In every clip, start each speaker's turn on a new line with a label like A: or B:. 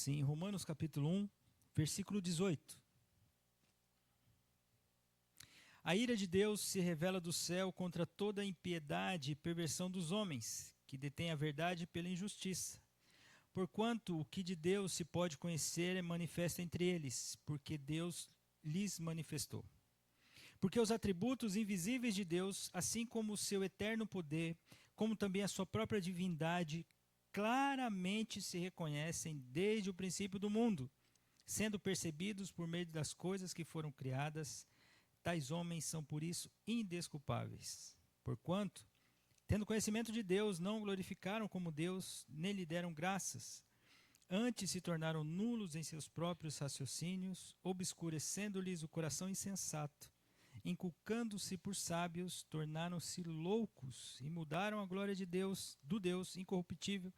A: Sim, Romanos capítulo 1, versículo 18. A ira de Deus se revela do céu contra toda a impiedade e perversão dos homens, que detêm a verdade pela injustiça. Porquanto o que de Deus se pode conhecer é manifesto entre eles, porque Deus lhes manifestou. Porque os atributos invisíveis de Deus, assim como o seu eterno poder, como também a sua própria divindade, claramente se reconhecem desde o princípio do mundo, sendo percebidos por meio das coisas que foram criadas. Tais homens são por isso indesculpáveis. Porquanto, tendo conhecimento de Deus, não o glorificaram como Deus, nem lhe deram graças. Antes se tornaram nulos em seus próprios raciocínios, obscurecendo-lhes o coração insensato. Inculcando-se por sábios, tornaram-se loucos e mudaram a glória de Deus, do Deus incorruptível,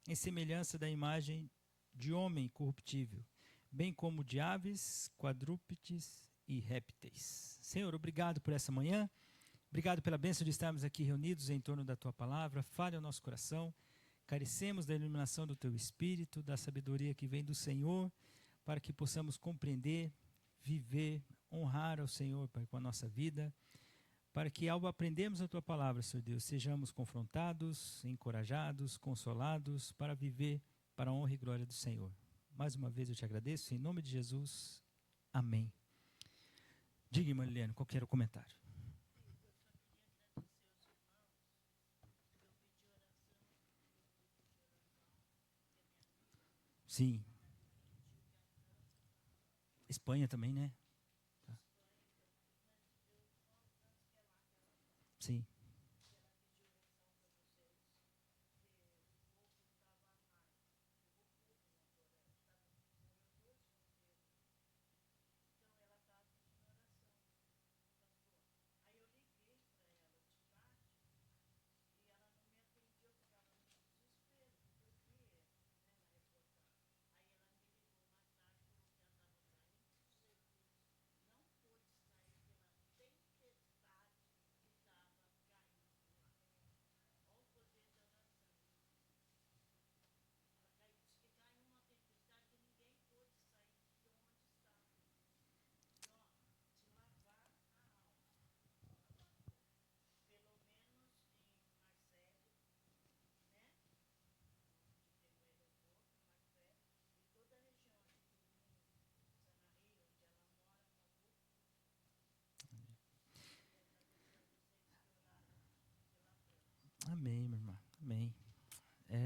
A: em semelhança da imagem de homem corruptível, bem como de aves, quadrúpedes e répteis. Senhor, obrigado por essa manhã, obrigado pela bênção de estarmos aqui reunidos em torno da Tua palavra. Fale ao nosso coração, carecemos da iluminação do Teu Espírito, da sabedoria que vem do Senhor, para que possamos compreender, viver, honrar ao Senhor, Pai, com a nossa vida, para que ao aprendermos a Tua palavra, Senhor Deus, sejamos confrontados, encorajados, consolados, para viver para a honra e glória do Senhor. Mais uma vez eu te agradeço, em nome de Jesus, amém. Diga, irmã Liliane, qual que era o comentário? Sim. Espanha também, né? Tá. Sim. Amém, minha irmã. Amém.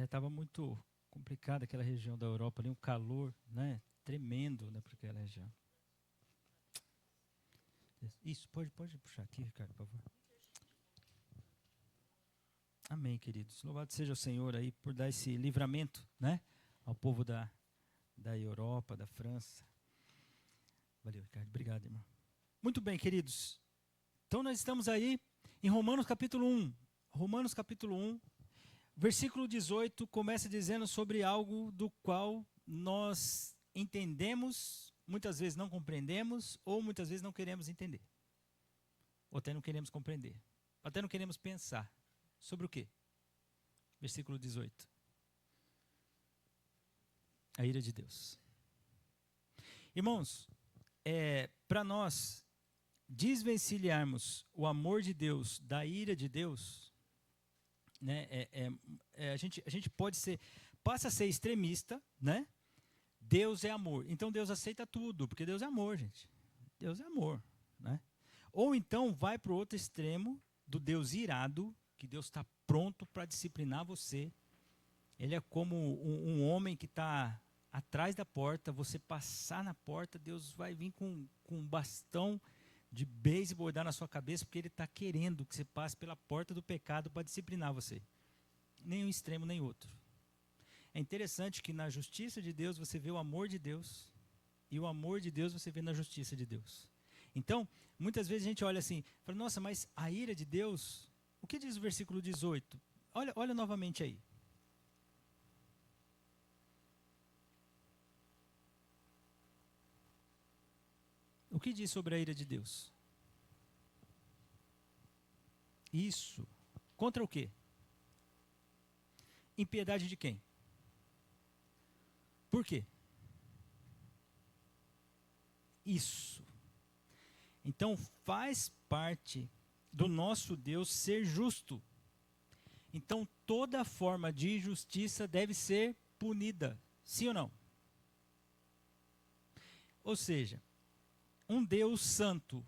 A: Estava muito complicada aquela região da Europa ali, um calor, né? Tremendo, né, para aquela região. Isso, pode puxar aqui, Ricardo, por favor. Amém, queridos. Louvado seja o Senhor aí por dar esse livramento, né, ao povo da Europa, da França. Valeu, Ricardo. Obrigado, irmão. Muito bem, queridos. Então nós estamos aí em Romanos capítulo 1. Romanos capítulo 1, versículo 18, começa dizendo sobre algo do qual nós entendemos, muitas vezes não compreendemos, ou muitas vezes não queremos entender. Ou até não queremos compreender. Ou até não queremos pensar. Sobre o quê? Versículo 18. A ira de Deus. Irmãos, para nós desvencilharmos o amor de Deus da ira de Deus, né, a gente passa a ser extremista, né? Deus é amor. Então Deus aceita tudo, porque Deus é amor, gente. Deus é amor, né? Ou então vai para o outro extremo do Deus irado, que Deus está pronto para disciplinar você. Ele é como um homem que está atrás da porta, você passar na porta, Deus vai vir com um bastão de beisebol dar na sua cabeça, porque Ele está querendo que você passe pela porta do pecado para disciplinar você. Nem um extremo, nem outro. É interessante que na justiça de Deus você vê o amor de Deus, e o amor de Deus você vê na justiça de Deus. Então, muitas vezes a gente olha assim, fala, nossa, mas a ira de Deus, o que diz o versículo 18? Olha novamente aí. O que diz sobre a ira de Deus? Isso. Contra o quê? Impiedade de quem? Por quê? Isso. Então faz parte do nosso Deus ser justo. Então toda forma de injustiça deve ser punida, sim ou não? Ou seja, um Deus santo,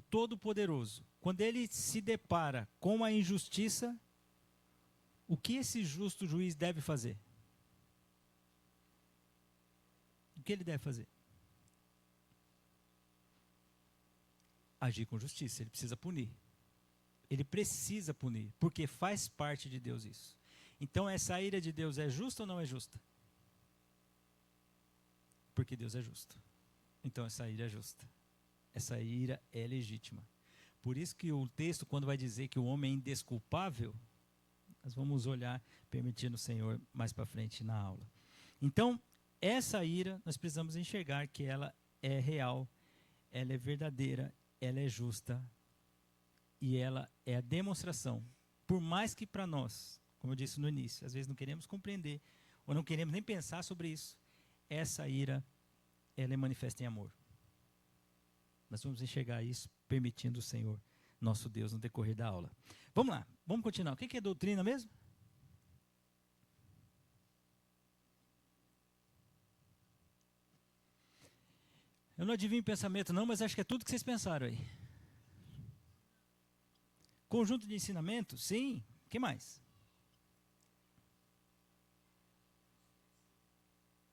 A: todo-poderoso, quando ele se depara com a injustiça, o que esse justo juiz deve fazer? O que ele deve fazer? Agir com justiça, ele precisa punir. Ele precisa punir, porque faz parte de Deus isso. Então essa ira de Deus é justa ou não é justa? Porque Deus é justo. Então essa ira é justa. Essa ira é legítima. Por isso que o texto, quando vai dizer que o homem é indesculpável, nós vamos olhar, permitindo o Senhor, mais para frente na aula. Então, essa ira, nós precisamos enxergar que ela é real, ela é verdadeira, ela é justa e ela é a demonstração. Por mais que para nós, como eu disse no início, às vezes não queremos compreender ou não queremos nem pensar sobre isso, essa ira, ela é manifesta em amor. Nós vamos enxergar isso permitindo o Senhor, nosso Deus, no decorrer da aula. Vamos lá, vamos continuar. O que é doutrina mesmo? Eu não adivinho pensamento não, mas acho que é tudo que vocês pensaram aí. Conjunto de ensinamento? Sim. O que mais?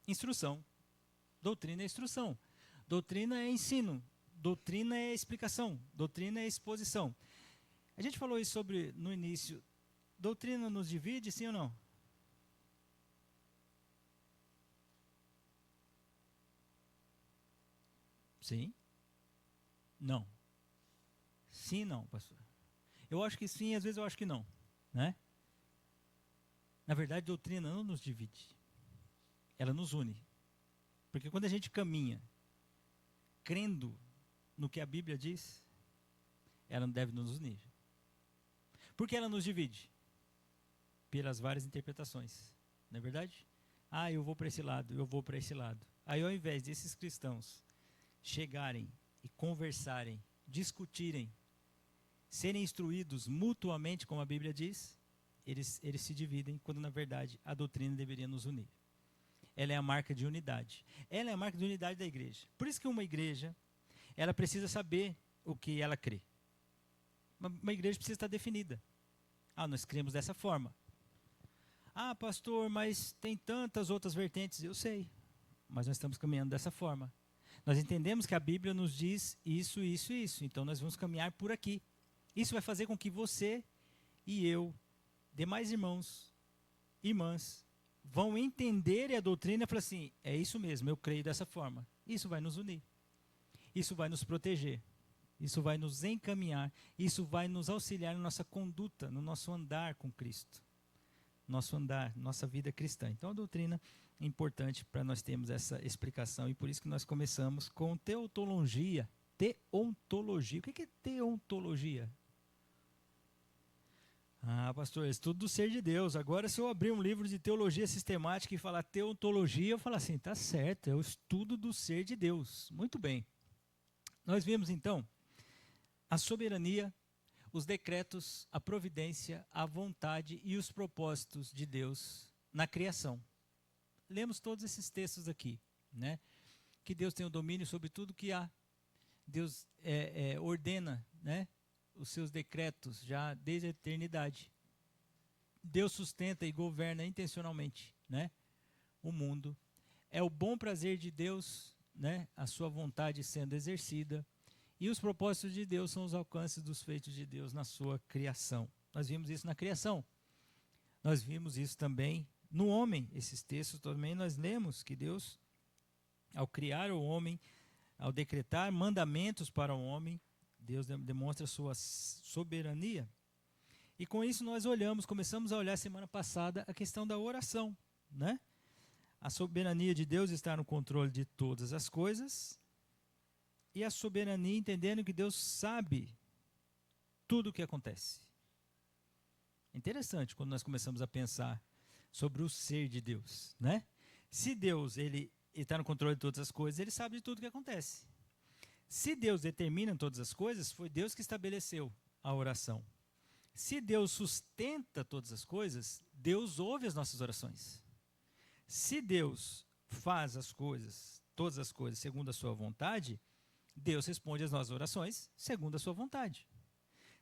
A: Instrução. Doutrina é instrução. Doutrina é ensino. Doutrina é explicação. Doutrina é exposição. A gente falou isso no início. Doutrina nos divide, sim ou não? Sim? Não. Sim, não, pastor. Eu acho que sim, às vezes eu acho que não, né? Na verdade, doutrina não nos divide. Ela nos une. Porque quando a gente caminha crendo no que a Bíblia diz, ela não deve nos unir. Por que ela nos divide? Pelas várias interpretações, não é verdade? Ah, eu vou para esse lado, eu vou para esse lado. Aí ao invés desses cristãos chegarem e conversarem, discutirem, serem instruídos mutuamente, como a Bíblia diz, eles se dividem, quando na verdade a doutrina deveria nos unir. Ela é a marca de unidade. Ela é a marca de unidade da igreja. Por isso que uma igreja, ela precisa saber o que ela crê. Uma igreja precisa estar definida. Ah, nós cremos dessa forma. Ah, pastor, mas tem tantas outras vertentes. Eu sei, mas nós estamos caminhando dessa forma. Nós entendemos que a Bíblia nos diz isso, isso e isso. Então nós vamos caminhar por aqui. Isso vai fazer com que você e eu, demais irmãos, irmãs, vão entender a doutrina e falar assim, é isso mesmo, eu creio dessa forma. Isso vai nos unir. Isso vai nos proteger. Isso vai nos encaminhar. Isso vai nos auxiliar na nossa conduta, no nosso andar com Cristo. Nosso andar, nossa vida cristã. Então a doutrina é importante para nós termos essa explicação e por isso que nós começamos com teontologia. Teontologia. O que é teontologia? Ah, pastor, estudo do ser de Deus. Agora, se eu abrir um livro de teologia sistemática e falar teontologia, eu falo assim, tá certo, é o estudo do ser de Deus. Muito bem. Nós vimos, então, a soberania, os decretos, a providência, a vontade e os propósitos de Deus na criação. Lemos todos esses textos aqui, né? Que Deus tem o domínio sobre tudo que há. Deus ordena, né, os seus decretos já desde a eternidade. Deus sustenta e governa intencionalmente, né, o mundo. É o bom prazer de Deus, né, a sua vontade sendo exercida. E os propósitos de Deus são os alcances dos feitos de Deus na sua criação. Nós vimos isso na criação. Nós vimos isso também no homem. Esses textos também nós lemos que Deus, ao criar o homem, ao decretar mandamentos para o homem, Deus demonstra sua soberania. E com isso nós começamos a olhar semana passada a questão da oração, né? A soberania de Deus está no controle de todas as coisas. E a soberania entendendo que Deus sabe tudo o que acontece. Interessante quando nós começamos a pensar sobre o ser de Deus, né? Se Deus ele está no controle de todas as coisas, ele sabe de tudo que acontece. Se Deus determina todas as coisas, foi Deus que estabeleceu a oração. Se Deus sustenta todas as coisas, Deus ouve as nossas orações. Se Deus faz as coisas, todas as coisas, segundo a sua vontade, Deus responde às nossas orações segundo a sua vontade.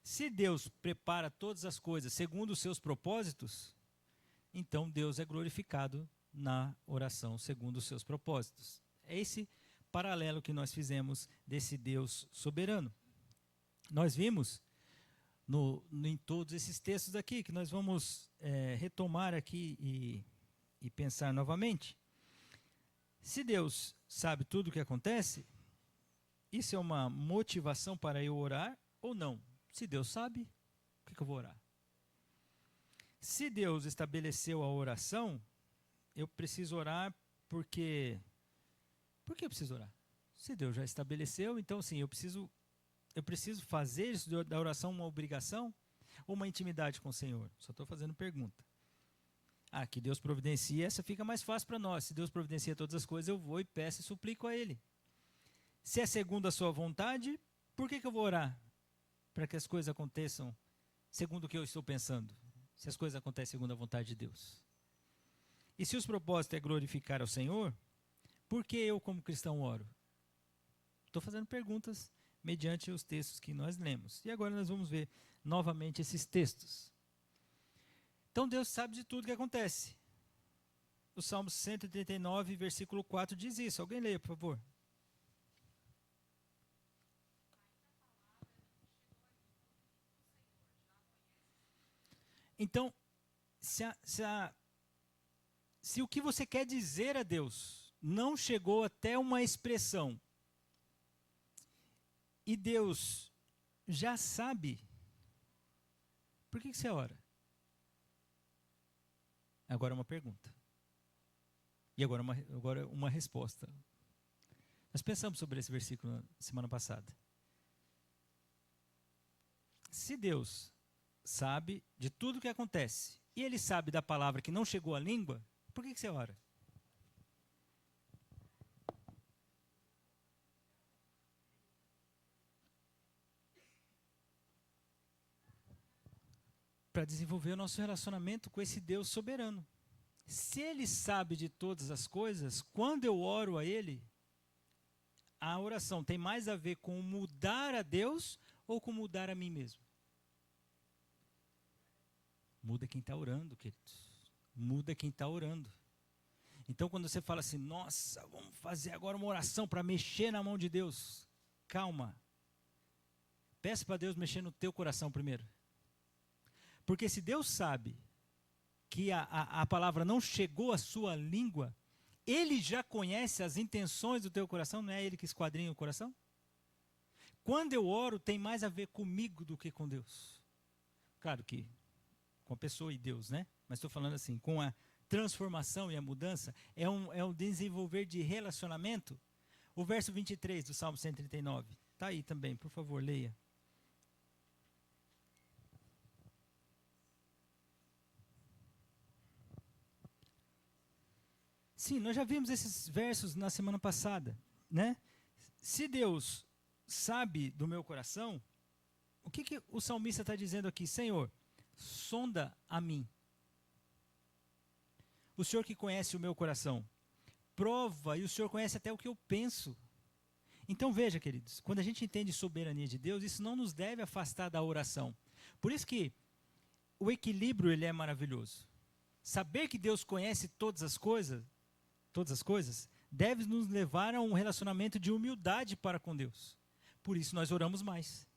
A: Se Deus prepara todas as coisas segundo os seus propósitos, então Deus é glorificado na oração segundo os seus propósitos. É esse paralelo que nós fizemos desse Deus soberano. Nós vimos em todos esses textos aqui, que nós vamos retomar aqui e pensar novamente. Se Deus sabe tudo o que acontece, isso é uma motivação para eu orar ou não? Se Deus sabe, por que eu vou orar? Se Deus estabeleceu a oração, eu preciso orar porque... Por que eu preciso orar? Se Deus já estabeleceu, então sim, eu preciso fazer isso da oração uma obrigação ou uma intimidade com o Senhor? Só estou fazendo pergunta. Que Deus providencia, essa fica mais fácil para nós. Se Deus providencia todas as coisas, eu vou e peço e suplico a Ele. Se é segundo a sua vontade, por que eu vou orar? Para que as coisas aconteçam segundo o que eu estou pensando. Se as coisas acontecem segundo a vontade de Deus. E se os propósitos é glorificar ao Senhor, por que eu como cristão oro? Estou fazendo perguntas mediante os textos que nós lemos. E agora nós vamos ver novamente esses textos. Então Deus sabe de tudo que acontece. O Salmo 139, versículo 4 diz isso. Alguém leia, por favor. Então, se o que você quer dizer a Deus não chegou até uma expressão, e Deus já sabe, por que você ora? Agora uma pergunta. E agora uma resposta. Nós pensamos sobre esse versículo na semana passada. Se Deus sabe de tudo o que acontece, e Ele sabe da palavra que não chegou à língua, por que você ora? Para desenvolver o nosso relacionamento com esse Deus soberano. Se Ele sabe de todas as coisas, quando eu oro a Ele, a oração tem mais a ver com mudar a Deus ou com mudar a mim mesmo? Muda quem está orando, queridos. Muda quem está orando. Então, quando você fala assim, nossa, vamos fazer agora uma oração para mexer na mão de Deus. Calma. Peça para Deus mexer no teu coração primeiro. Porque se Deus sabe que a palavra não chegou à sua língua, Ele já conhece as intenções do teu coração, não é Ele que esquadrinha o coração? Quando eu oro, tem mais a ver comigo do que com Deus. Claro que com a pessoa e Deus, né? Mas estou falando assim, com a transformação e a mudança, é um desenvolver de relacionamento. O verso 23 do Salmo 139, está aí também, por favor, leia. Sim, nós já vimos esses versos na semana passada, né? Se Deus sabe do meu coração, o que o salmista está dizendo aqui? Senhor, sonda a mim. O Senhor que conhece o meu coração, prova, e o Senhor conhece até o que eu penso. Então veja, queridos, quando a gente entende soberania de Deus, isso não nos deve afastar da oração. Por isso que o equilíbrio ele é maravilhoso. Saber que Deus conhece todas as coisas, deve nos levar a um relacionamento de humildade para com Deus. Por isso nós oramos mais.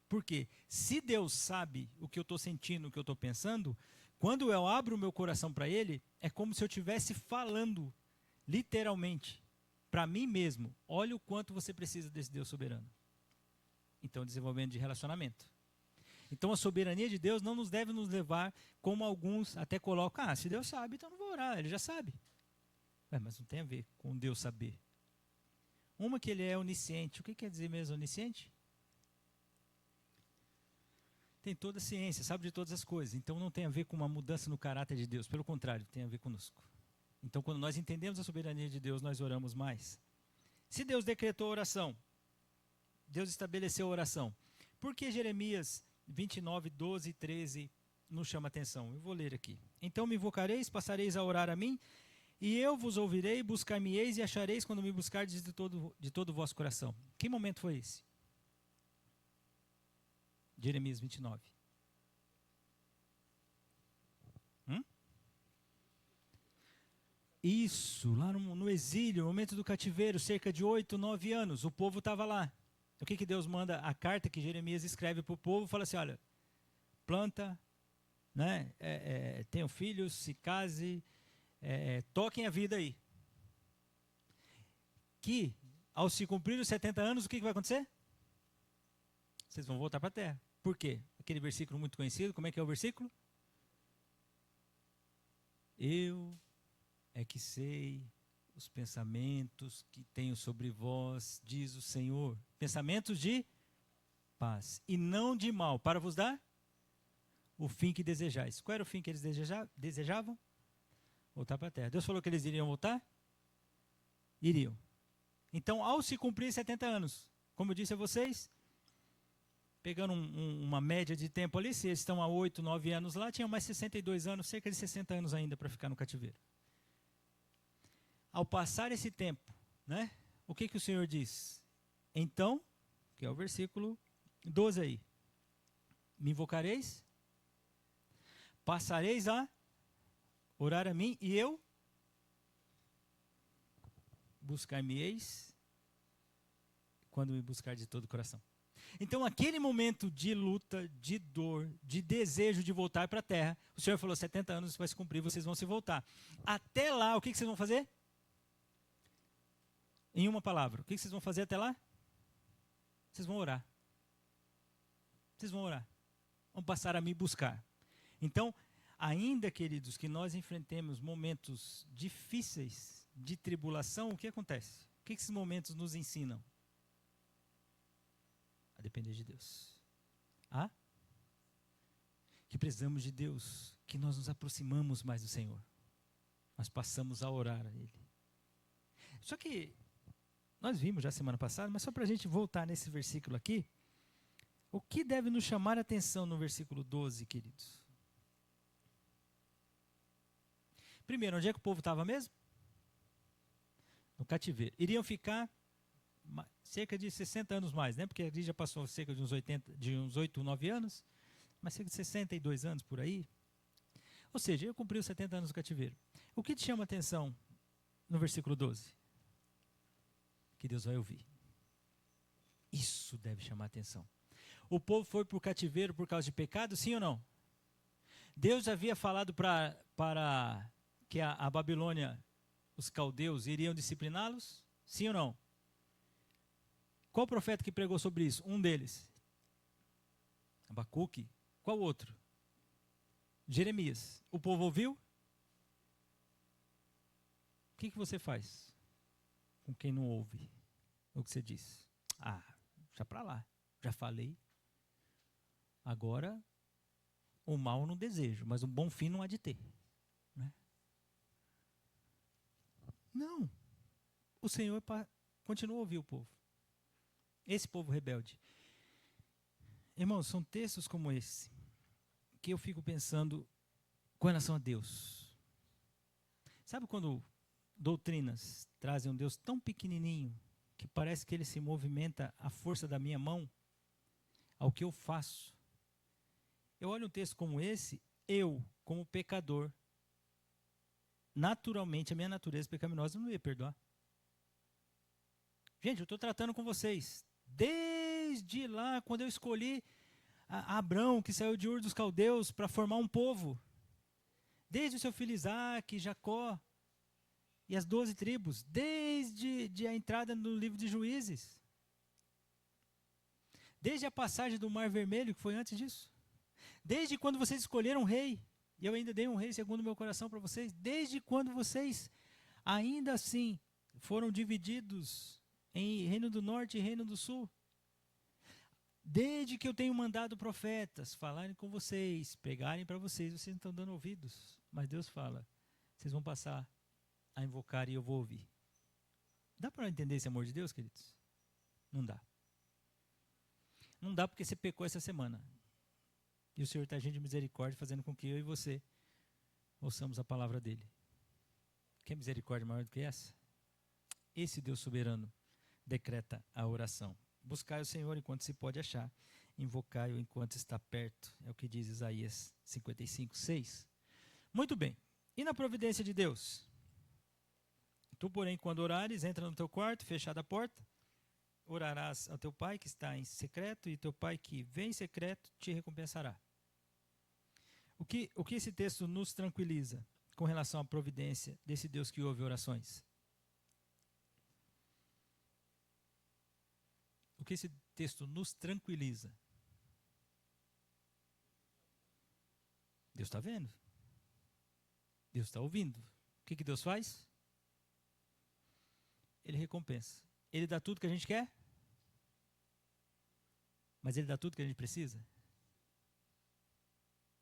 A: Porque se Deus sabe o que eu estou sentindo, o que eu estou pensando, quando eu abro o meu coração para Ele, é como se eu estivesse falando, literalmente, para mim mesmo. Olha o quanto você precisa desse Deus soberano. Então, desenvolvimento de relacionamento. Então, a soberania de Deus não nos deve nos levar, como alguns até colocam, se Deus sabe, então não vou orar, Ele já sabe. Mas não tem a ver com Deus saber. Uma que Ele é onisciente. O que quer dizer mesmo onisciente? Tem toda a ciência, sabe de todas as coisas. Então não tem a ver com uma mudança no caráter de Deus. Pelo contrário, tem a ver conosco. Então, quando nós entendemos a soberania de Deus, nós oramos mais. Se Deus decretou a oração, Deus estabeleceu a oração, por que Jeremias 29, 12 e 13 nos chama a atenção? Eu vou ler aqui. Então me invocareis, passareis a orar a mim, e eu vos ouvirei, buscar-me-eis e achareis quando me buscardes de todo o vosso coração. Que momento foi esse? Jeremias 29. Isso, lá no exílio, no momento do cativeiro, cerca de 8, 9 anos, o povo estava lá. O que Deus manda? A carta que Jeremias escreve para o povo, fala assim, olha, planta, né, tenham filhos, se case, toquem a vida aí. Que, ao se cumprir os 70 anos, o que vai acontecer? Vocês vão voltar para a terra. Por quê? Aquele versículo muito conhecido, como é que é o versículo? Eu é que sei os pensamentos que tenho sobre vós, diz o Senhor. Pensamentos de paz e não de mal, para vos dar o fim que desejais. Qual era o fim que eles desejavam? Voltar para a terra. Deus falou que eles iriam voltar? Iriam. Então, ao se cumprir 70 anos, como eu disse a vocês, pegando uma média de tempo ali, se eles estão há 8, 9 anos lá, tinham mais 62 anos, cerca de 60 anos ainda para ficar no cativeiro. Ao passar esse tempo, né, o que o Senhor diz? Então, que é o versículo 12 aí, me invocareis, passareis a orar a mim, e eu buscar-me-eis quando me buscar de todo o coração. Então, aquele momento de luta, de dor, de desejo de voltar para a terra, o Senhor falou, 70 anos vai se cumprir, vocês vão se voltar. Até lá, o que vocês vão fazer? Em uma palavra, o que vocês vão fazer até lá? Vocês vão orar. Vocês vão orar. Vão passar a me buscar. Então, ainda, queridos, que nós enfrentemos momentos difíceis de tribulação, o que acontece? O que esses momentos nos ensinam? A depender de Deus. Que precisamos de Deus, que nós nos aproximamos mais do Senhor. Nós passamos a orar a Ele. Só que nós vimos já semana passada, mas só para a gente voltar nesse versículo aqui, o que deve nos chamar a atenção no versículo 12, queridos? Primeiro, onde é que o povo estava mesmo? No cativeiro. Iriam ficar cerca de 60 anos mais, né? Porque ali já passou cerca de uns 8, 9 anos, mas cerca de 62 anos por aí. Ou seja, eu cumpri os 70 anos do cativeiro. O que te chama a atenção no versículo 12? Que Deus vai ouvir. Isso deve chamar a atenção. O povo foi para o cativeiro por causa de pecado, sim ou não? Deus havia falado para que a Babilônia, os caldeus, iriam discipliná-los, sim ou não? Qual profeta que pregou sobre isso? Um deles. Abacuque. Qual outro? Jeremias. O povo ouviu? O que você faz com quem não ouve o que você diz? Já para lá. Já falei. Agora, o mal eu não desejo, mas um bom fim não há de ter. Né? Não. O Senhor continua a ouvir o povo. Esse povo rebelde. Irmãos, são textos como esse que eu fico pensando com relação a Deus. Sabe quando doutrinas trazem um Deus tão pequenininho que parece que ele se movimenta à força da minha mão, ao que eu faço? Eu olho um texto como esse, eu, como pecador, naturalmente, a minha natureza pecaminosa não ia perdoar. Gente, eu estou tratando com vocês. Desde lá, quando eu escolhi Abrão, que saiu de Ur dos Caldeus, para formar um povo. Desde o seu filho Isaac, Jacó e as 12 tribos. Desde a entrada no livro de Juízes. Desde a passagem do Mar Vermelho, que foi antes disso. Desde quando vocês escolheram um rei. E eu ainda dei um rei segundo o meu coração para vocês. Desde quando vocês, ainda assim, foram divididos em Reino do Norte e Reino do Sul. Desde que eu tenho mandado profetas falarem com vocês, pregarem para vocês, vocês não estão dando ouvidos. Mas Deus fala, vocês vão passar a invocar e eu vou ouvir. Dá para entender esse amor de Deus, queridos? Não dá. Não dá porque você pecou essa semana. E o Senhor está agindo de misericórdia, fazendo com que eu e você ouçamos a palavra dele. Quer misericórdia maior do que essa? Esse Deus soberano decreta a oração. Buscai o Senhor enquanto se pode achar, invocai-o enquanto está perto. É o que diz Isaías 55, 6. Muito bem. E na providência de Deus? Tu, porém, quando orares, entra no teu quarto, fechada a porta, orarás ao teu pai que está em secreto, e teu pai que vem em secreto te recompensará. O que esse texto nos tranquiliza com relação à providência desse Deus que ouve orações? O que esse texto nos tranquiliza? Deus está vendo. Deus está ouvindo. O que Deus faz? Ele recompensa. Ele dá tudo que a gente quer? Mas ele dá tudo que a gente precisa?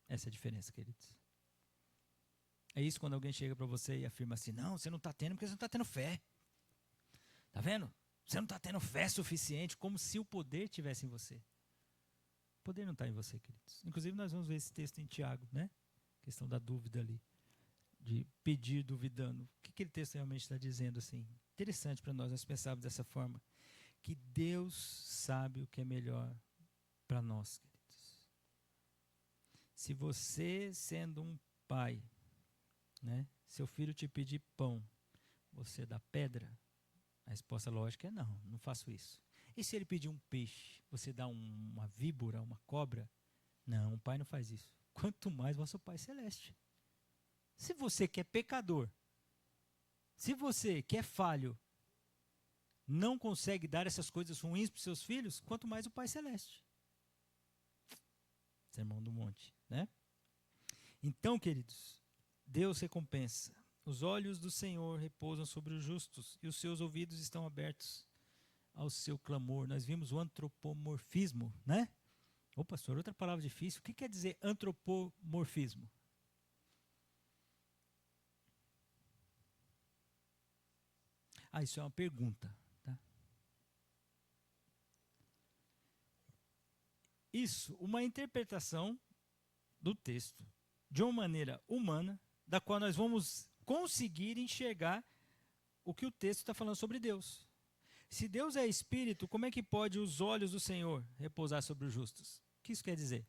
A: Essa é a diferença, queridos. É isso quando alguém chega para você e afirma assim, não, você não está tendo porque você não está tendo fé. Está vendo? Você não está tendo fé suficiente, como se o poder estivesse em você. O poder não está em você, queridos. Inclusive nós vamos ver esse texto em Tiago, né? A questão da dúvida ali, de pedir duvidando. O que aquele texto realmente está dizendo assim? Interessante para nós pensarmos dessa forma, que Deus sabe o que é melhor para nós, queridos. Se você, sendo um pai, né, seu filho te pedir pão, você dá pedra? A resposta lógica é não, não faço isso. E se ele pedir um peixe, você dá uma víbora, uma cobra? Não, o pai não faz isso. Quanto mais vosso Pai Celeste. Se você que é pecador, se você que é falho, não consegue dar essas coisas ruins para os seus filhos, quanto mais o Pai Celeste. Sermão do Monte, né? Então, queridos, Deus recompensa. Os olhos do Senhor repousam sobre os justos e os seus ouvidos estão abertos ao seu clamor. Nós vimos o antropomorfismo, né? Ô pastor, outra palavra difícil. O que quer dizer antropomorfismo? Ah, isso é uma pergunta. Tá? Isso, uma interpretação do texto de uma maneira humana, da qual nós vamos conseguir enxergar o que o texto está falando sobre Deus. Se Deus é espírito, como é que pode os olhos do Senhor repousar sobre os justos? O que isso quer dizer?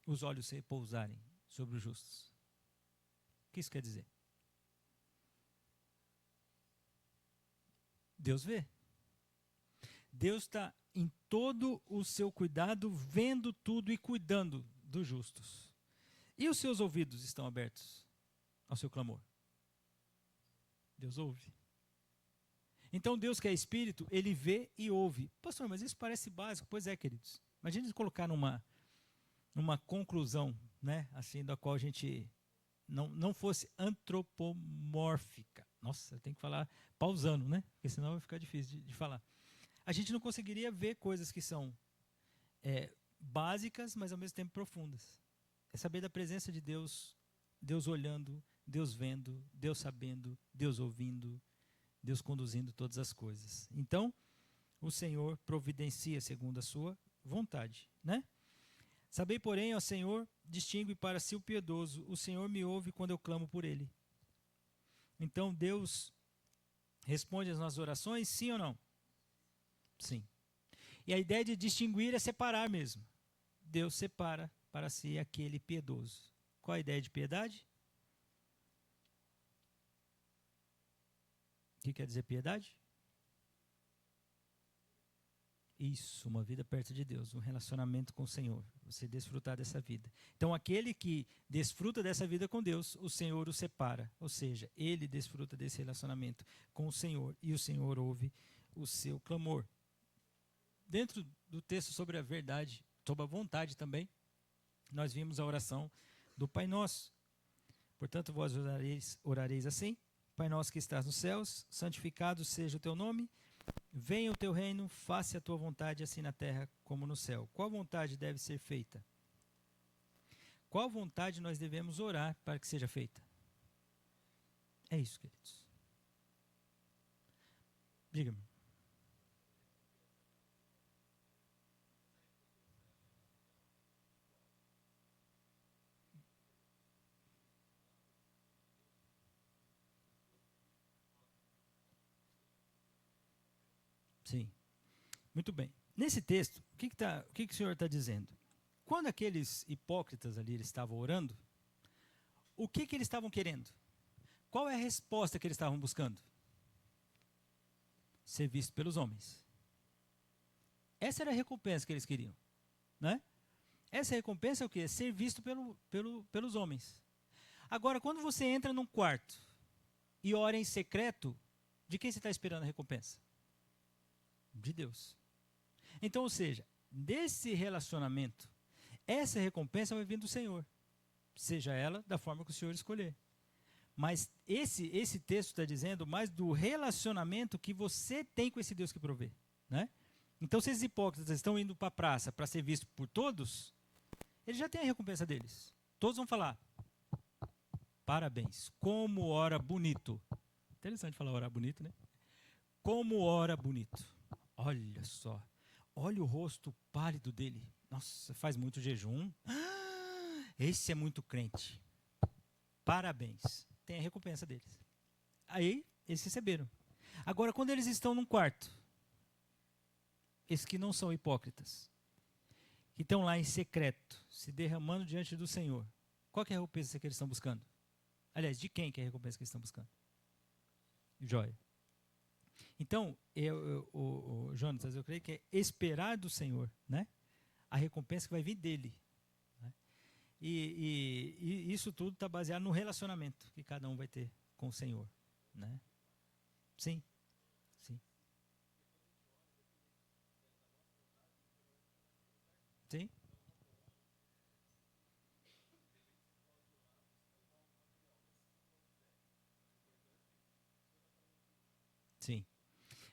A: Os olhos repousarem sobre os justos. O que isso quer dizer? Deus vê. Deus está em todo o seu cuidado, vendo tudo e cuidando dos justos. E os seus ouvidos estão abertos ao seu clamor? Deus ouve. Então Deus que é espírito, ele vê e ouve. Pastor, mas isso parece básico. Pois é, queridos. Imagina colocar numa conclusão, né, assim, da qual a gente não fosse antropomórfica. Nossa, eu tenho que falar pausando, né? Porque senão vai ficar difícil de falar. A gente não conseguiria ver coisas que são básicas, mas ao mesmo tempo profundas. É saber da presença de Deus, Deus olhando, Deus vendo, Deus sabendo, Deus ouvindo, Deus conduzindo todas as coisas. Então, o Senhor providencia segundo a sua vontade, né? Sabei, porém, ó Senhor, distingue para si o piedoso. O Senhor me ouve quando eu clamo por ele. Então, Deus responde às nossas orações, sim ou não? Sim. E a ideia de distinguir é separar mesmo. Deus separa para si aquele piedoso. Qual a ideia de piedade? O que quer dizer piedade? Isso, uma vida perto de Deus, um relacionamento com o Senhor, você desfrutar dessa vida. Então, aquele que desfruta dessa vida com Deus, o Senhor o separa, ou seja, ele desfruta desse relacionamento com o Senhor e o Senhor ouve o seu clamor. Dentro do texto sobre a verdade, sobre a vontade também, nós vimos a oração do Pai Nosso. Portanto, vós orareis assim: Pai nosso que estás nos céus, santificado seja o teu nome. Venha o teu reino, faça a tua vontade, assim na terra como no céu. Qual vontade deve ser feita? Qual vontade nós devemos orar para que seja feita? É isso, queridos. Diga-me. Sim, muito bem. Nesse texto, o que o Senhor está dizendo? Quando aqueles hipócritas ali eles estavam orando, o que eles estavam querendo? Qual é a resposta que eles estavam buscando? Ser visto pelos homens. Essa era a recompensa que eles queriam, né? Essa recompensa é o quê? Ser visto pelos homens. Agora, quando você entra num quarto e ora em secreto, de quem você está esperando a recompensa? De Deus. Então, ou seja, desse relacionamento, essa recompensa vai vir do Senhor. Seja ela da forma que o Senhor escolher. Mas esse texto está dizendo mais do relacionamento que você tem com esse Deus que provê, né? Então, se esses hipócritas estão indo para a praça para ser visto por todos, eles já têm a recompensa deles. Todos vão falar, parabéns, como ora bonito. Interessante falar orar bonito, né? Como ora bonito. Olha só, olha o rosto pálido dele. Nossa, faz muito jejum. Esse é muito crente. Parabéns. Tem a recompensa deles. Aí, eles receberam. Agora, quando eles estão num quarto, esses que não são hipócritas, que estão lá em secreto, se derramando diante do Senhor, qual que é a recompensa que eles estão buscando? Aliás, de quem que é a recompensa que eles estão buscando? Joia. Então, Jonatas, eu creio que é esperar do Senhor, né? A recompensa que vai vir dele. Né? E isso tudo está baseado no relacionamento que cada um vai ter com o Senhor. Né? Sim, sim. Sim, sim.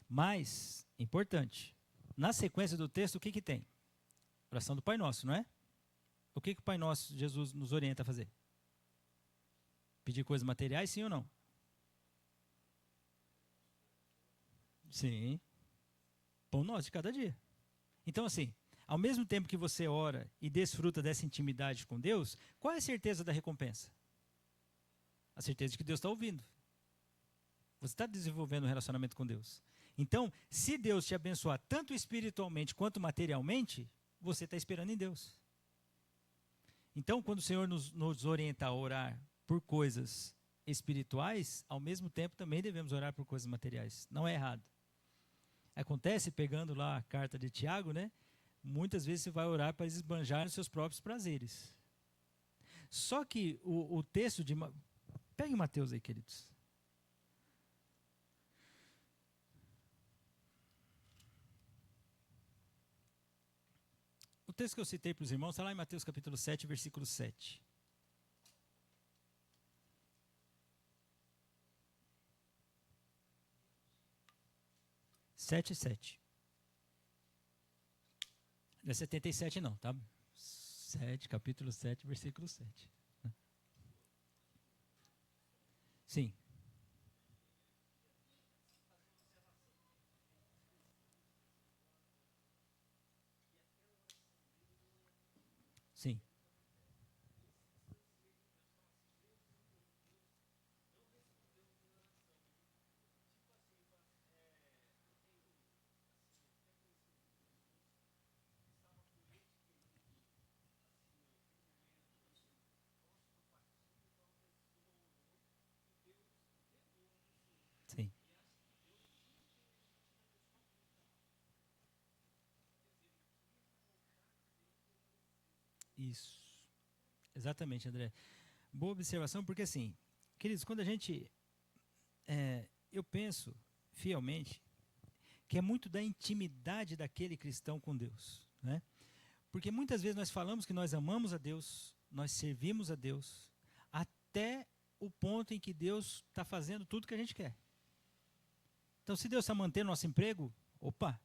A: Mas, importante, na sequência do texto, o que tem? Oração do Pai Nosso, não é? O que o Pai Nosso, Jesus, nos orienta a fazer? Pedir coisas materiais, sim ou não? Sim. Pão nosso de cada dia. Então, assim, ao mesmo tempo que você ora e desfruta dessa intimidade com Deus, qual é a certeza da recompensa? A certeza de que Deus está ouvindo. Você está desenvolvendo um relacionamento com Deus. Então, se Deus te abençoar tanto espiritualmente quanto materialmente, você está esperando em Deus. Então, quando o Senhor nos orienta a orar por coisas espirituais, ao mesmo tempo também devemos orar por coisas materiais. Não é errado. Acontece, pegando lá a carta de Tiago, né? Muitas vezes você vai orar para esbanjar os seus próprios prazeres. Só que o texto de... Pegue Mateus aí, queridos. O texto que eu citei para os irmãos está lá em Mateus capítulo 7, versículo 7. 7:7. Não é 77 não, tá? 7, capítulo 7, versículo 7. Sim. Sim. Sim. Isso. Exatamente, André. Boa observação, porque assim, queridos, quando a gente... eu penso fielmente que é muito da intimidade daquele cristão com Deus, né? Porque muitas vezes nós falamos que nós amamos a Deus, nós servimos a Deus, até o ponto em que Deus está fazendo tudo que a gente quer. Então, se Deus está mantendo nosso emprego, opa,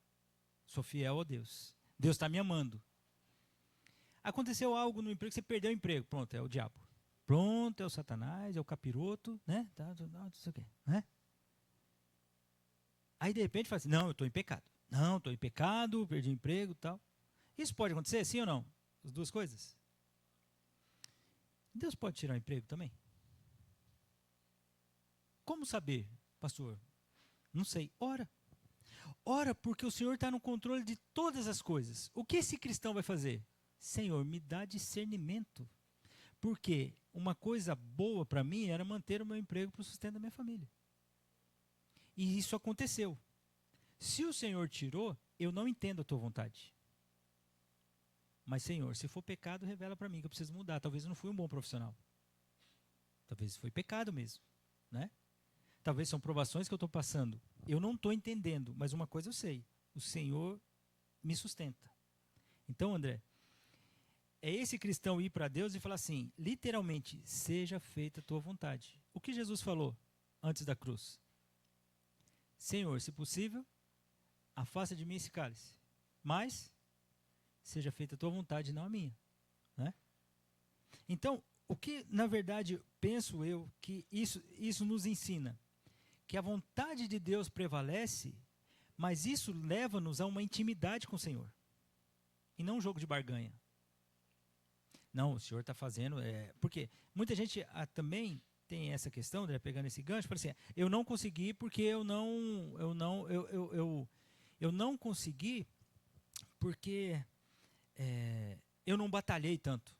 A: sou fiel a Deus. Deus está me amando. Aconteceu algo no emprego, você perdeu o emprego, pronto, é o diabo. pronto, é o Satanás, é o capiroto, né? Não sei o quê, né? Aí, de repente, fala assim, não, eu estou em pecado. Não, estou em pecado, perdi emprego e tal. Isso pode acontecer, sim ou não? As duas coisas. Deus pode tirar o emprego também? Como saber, pastor? Não sei. Ora. Ora, porque o Senhor está no controle de todas as coisas. O que esse cristão vai fazer? Senhor, me dá discernimento. Porque uma coisa boa para mim era manter o meu emprego para o sustento da minha família. E isso aconteceu. Se o Senhor tirou, eu não entendo a tua vontade. Mas, Senhor, se for pecado, revela para mim que eu preciso mudar. Talvez eu não fui um bom profissional. Talvez foi pecado mesmo, né? Talvez são provações que eu estou passando. Eu não estou entendendo, mas uma coisa eu sei. O Senhor me sustenta. Então, André, é esse cristão ir para Deus e falar assim, literalmente, seja feita a tua vontade. O que Jesus falou antes da cruz? Senhor, se possível, afasta de mim esse cálice. Mas, seja feita a tua vontade, não a minha. Né? Então, o que, na verdade, penso eu, que isso nos ensina? Que a vontade de Deus prevalece, mas isso leva-nos a uma intimidade com o Senhor. E não um jogo de barganha. Não, o Senhor está fazendo... porque muita gente também tem essa questão, né, pegando esse gancho, fala assim, eu não consegui porque eu não consegui porque eu não batalhei tanto.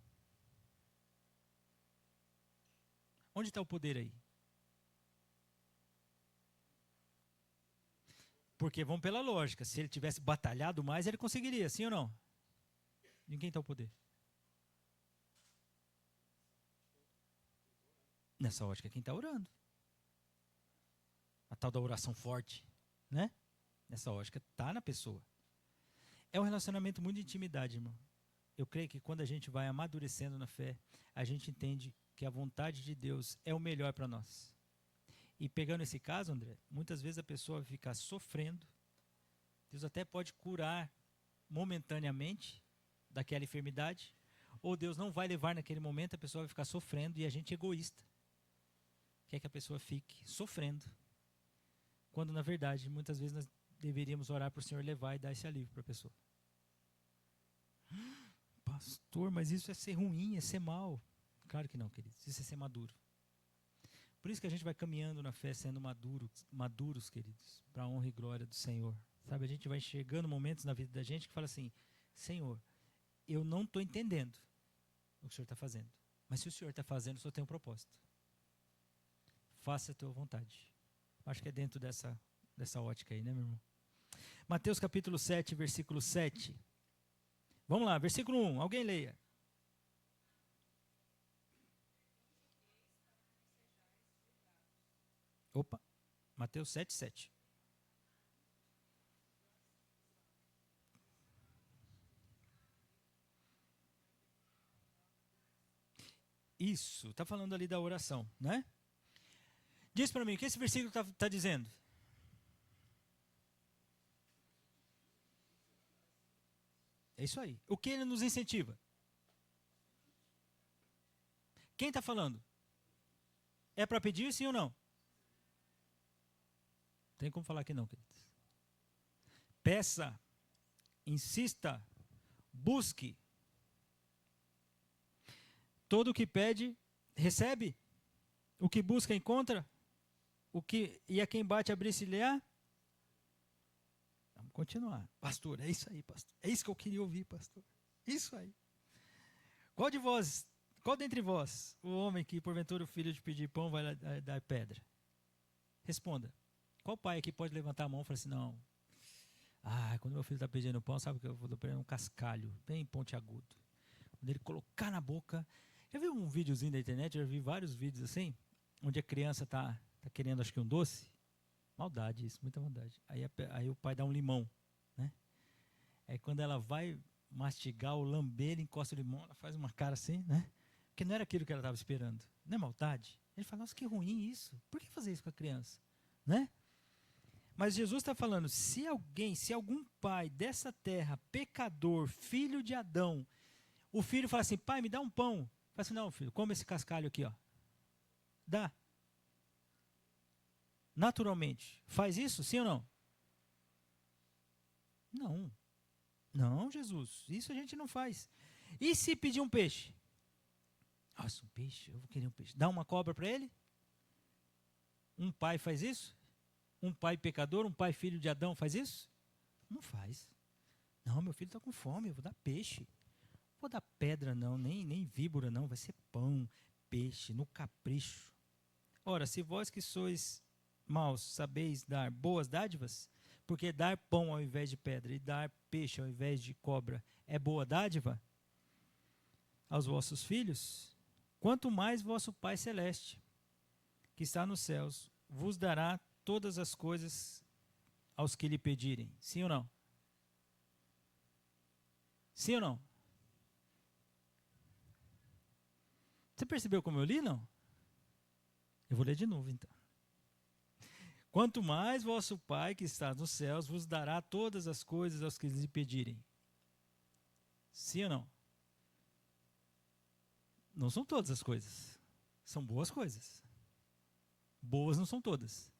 A: Onde está o poder aí? Porque vamos pela lógica, se ele tivesse batalhado mais, ele conseguiria, sim ou não? Ninguém está o poder. Nessa ótica, quem está orando. A tal da oração forte, né? Nessa ótica, está na pessoa. É um relacionamento muito de intimidade, irmão. Eu creio que quando a gente vai amadurecendo na fé, a gente entende que a vontade de Deus é o melhor para nós. E pegando esse caso, André, muitas vezes a pessoa fica sofrendo. Deus até pode curar momentaneamente daquela enfermidade, ou Deus não vai levar naquele momento, a pessoa vai ficar sofrendo e a gente é egoísta. Quer que a pessoa fique sofrendo. Quando, na verdade, muitas vezes nós deveríamos orar para o Senhor levar e dar esse alívio para a pessoa. Pastor, mas isso é ser ruim, é ser mal. Claro que não, queridos. Isso é ser maduro. Por isso que a gente vai caminhando na fé sendo maduros, queridos, para a honra e glória do Senhor. Sabe, a gente vai chegando momentos na vida da gente que fala assim, Senhor, eu não estou entendendo o que o Senhor está fazendo. Mas se o Senhor está fazendo, o Senhor tem um propósito. Faça a tua vontade. Acho que é dentro dessa ótica aí, né, meu irmão? Mateus capítulo 7, versículo 7. Vamos lá, versículo 1, alguém leia. Opa, Mateus 7, 7. Isso, está falando ali da oração, né? Diz para mim, o que esse versículo está dizendo? É isso aí. O que ele nos incentiva? Quem está falando? É para pedir sim ou não? Tem como falar que não, queridos. Peça, insista, busque. Todo o que pede, recebe. O que busca, encontra. E a quem bate, abrir-se-lhe-á. Vamos continuar. Pastor, é isso aí, pastor. É isso que eu queria ouvir, pastor. Isso aí. Qual dentre vós, o homem que porventura o filho de pedir pão vai dar pedra? Responda. Qual pai aqui pode levantar a mão e falar assim, não, quando meu filho está pedindo pão, sabe que eu vou dar um cascalho, bem pontiagudo. Quando ele colocar na boca. Já viu um videozinho da internet? Eu já vi vários vídeos assim, onde a criança está querendo, acho que um doce. Maldade isso, muita maldade. Aí o pai dá um limão, né? Aí quando ela vai mastigar ou lamber, ele encosta o limão, ela faz uma cara assim, né? Porque não era aquilo que ela estava esperando. Não é maldade? Ele fala, nossa, que ruim isso. Por que fazer isso com a criança? Né? Mas Jesus está falando, se algum pai dessa terra, pecador, filho de Adão, o filho fala assim, pai, me dá um pão. Fala assim, não, filho, come esse cascalho aqui, ó. Dá. Naturalmente. Faz isso, sim ou não? Não. Não, Jesus. Isso a gente não faz. E se pedir um peixe? Nossa, um peixe? Eu vou querer um peixe. Dá uma cobra para ele? Um pai faz isso? Um pai pecador, um pai filho de Adão faz isso? Não faz. Não, meu filho está com fome, eu vou dar peixe. Não vou dar pedra não, nem víbora não, vai ser pão, peixe, no capricho. Ora, se vós que sois maus sabeis dar boas dádivas, porque dar pão ao invés de pedra e dar peixe ao invés de cobra é boa dádiva aos vossos filhos, quanto mais vosso Pai Celeste, que está nos céus, vos dará todas as coisas aos que lhe pedirem. Sim ou não? Sim ou não? Você percebeu como eu li, não? Eu vou ler de novo, então. Quanto mais vosso Pai que está nos céus vos dará todas as coisas aos que lhe pedirem. Sim ou não? Não são todas as coisas. São boas coisas. Boas não são todas.